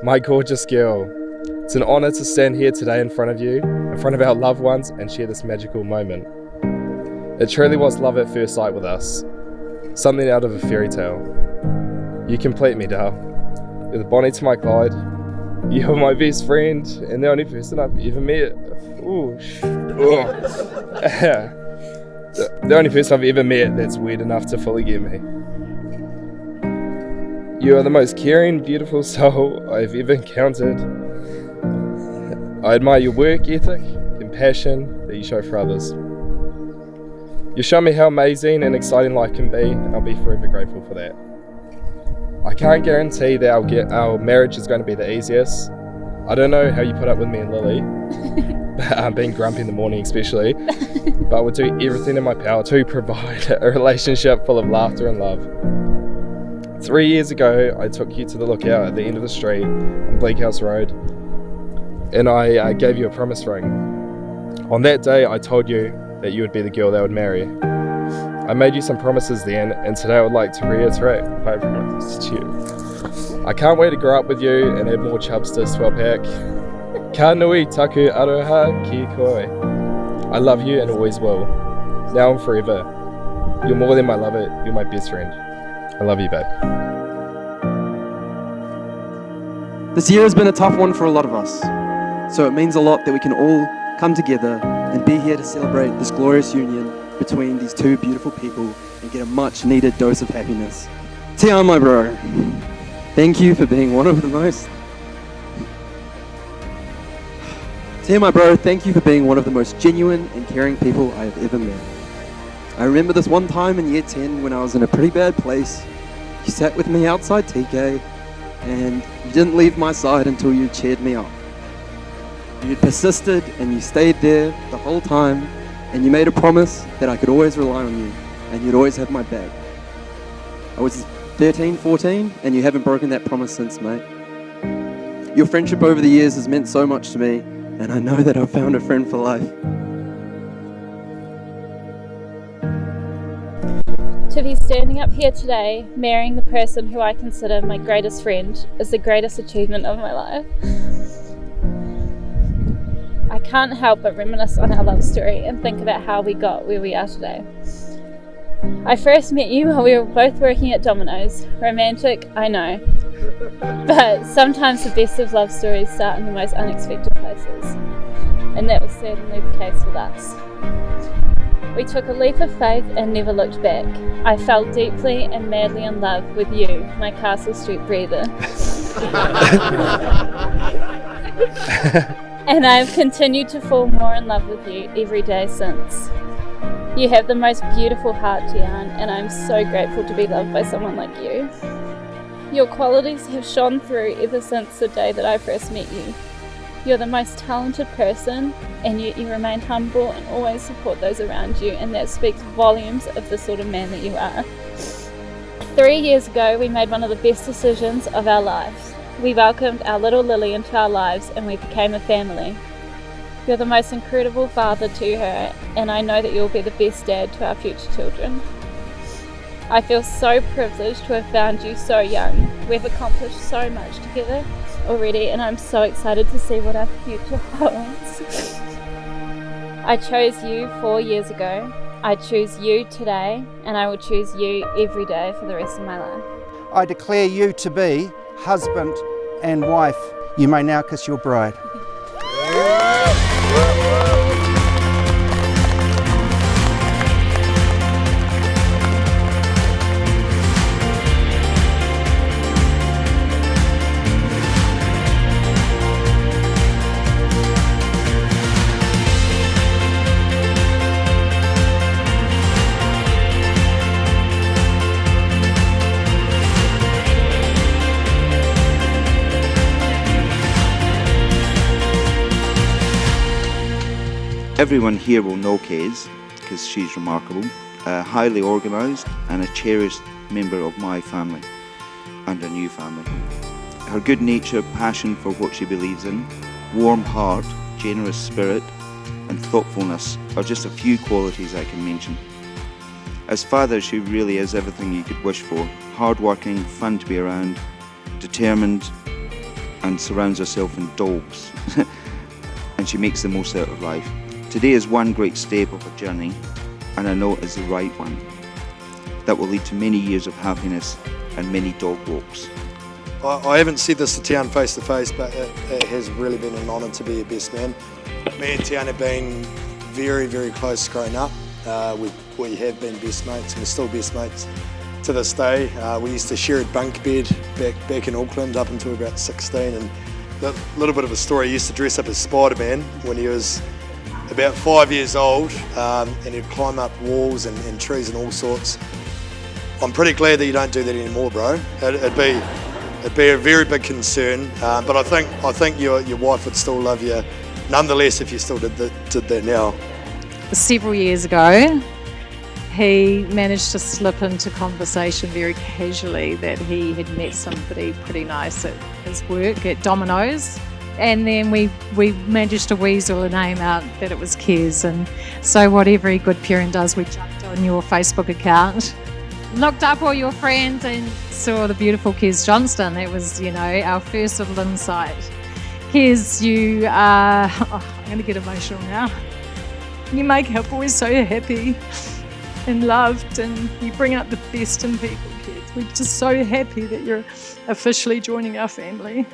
My gorgeous girl, it's an honour to stand here today in front of you, in front of our loved ones, and share this magical moment. It truly was love at first sight with us, something out of a fairy tale. You complete me, Dale. You're the Bonnie to my Clyde. You're my best friend, and the only person I've ever met. The only person I've ever met that's weird enough to fully get me. You are the most caring, beautiful soul I've ever encountered. I admire your work ethic and passion that you show for others. You show me how amazing and exciting life can be, and I'll be forever grateful for that. I can't guarantee that our marriage is going to be the easiest. I don't know how you put up with me and Lily, being grumpy in the morning especially, but I will do everything in my power to provide a relationship full of laughter and love. 3 years ago, I took you to the lookout at the end of the street on Bleak House Road, and I gave you a promise ring. On that day, I told you that you would be the girl that I would marry. I made you some promises then, and today I would like to reiterate my promises to you. I can't wait to grow up with you and add more chubs to Swell Pack. Ka nui taku aroha ki koe. I love you and always will. Now and forever. You're more than my lover, you're my best friend. I love you, babe. This year has been a tough one for a lot of us, so it means a lot that we can all come together and be here to celebrate this glorious union between these two beautiful people and get a much needed dose of happiness. Tiaan, my bro, thank you for being one of the most... Tiaan, my bro, thank you for being one of the most genuine and caring people I have ever met. I remember this one time in year 10 when I was in a pretty bad place. You sat with me outside TK and you didn't leave my side until you cheered me up. You persisted and you stayed there the whole time, and you made a promise that I could always rely on you and you'd always have my back. I was 13, 14 and you haven't broken that promise since, mate. Your friendship over the years has meant so much to me, and I know that I've found a friend for life. To be standing up here today, marrying the person who I consider my greatest friend, is the greatest achievement of my life. I can't help but reminisce on our love story and think about how we got where we are today. I first met you while we were both working at Domino's. Romantic, I know. But sometimes the best of love stories start in the most unexpected places. And that was certainly the case with us. We took a leap of faith and never looked back. I fell deeply and madly in love with you, my Castle Street breather. And I have continued to fall more in love with you every day since. You have the most beautiful heart, Tiaan, and I'm so grateful to be loved by someone like you. Your qualities have shone through ever since the day that I first met you. You're the most talented person, and yet you remain humble and always support those around you, and that speaks volumes of the sort of man that you are. 3 years ago, we made one of the best decisions of our lives. We welcomed our little Lily into our lives, and we became a family. You're the most incredible father to her, and I know that you'll be the best dad to our future children. I feel so privileged to have found you so young. We've accomplished so much together already, and I'm so excited to see what our future holds. I chose you 4 years ago. I choose you today, and I will choose you every day for the rest of my life. I declare you to be husband and wife. You may now kiss your bride. Everyone here will know Kez because she's remarkable, highly organised and a cherished member of my family and our new family. Her good nature, passion for what she believes in, warm heart, generous spirit and thoughtfulness are just a few qualities I can mention. As father, she really is everything you could wish for. Hard-working, fun to be around, determined and surrounds herself in dogs. And she makes the most out of life. Today is one great step of a journey, and I know it is the right one, that will lead to many years of happiness and many dog walks. I haven't said this to Tiaan face to face, but it has really been an honour to be your best man. Me and Tiaan have been very, very close growing up. We have been best mates, and we're still best mates to this day. We used to share a bunk bed back in Auckland up until about 16, and a little bit of a story, he used to dress up as Spider-Man when he was about 5 years old, and he'd climb up walls and trees and all sorts. I'm pretty glad that you don't do that anymore, bro. It'd be a very big concern, but I think your wife would still love you nonetheless if you still did that now. Several years ago, he managed to slip into conversation very casually that he had met somebody pretty nice at his work at Domino's, and then we managed to weasel a name out that it was Kez. And so what every good parent does, we jumped on your Facebook account, looked up all your friends and saw the beautiful Kez Johnston. That was, our first little insight. Kez, you are, I'm going to get emotional now. You make our boys so happy and loved, and you bring out the best in people, Kez. We're just so happy that you're officially joining our family.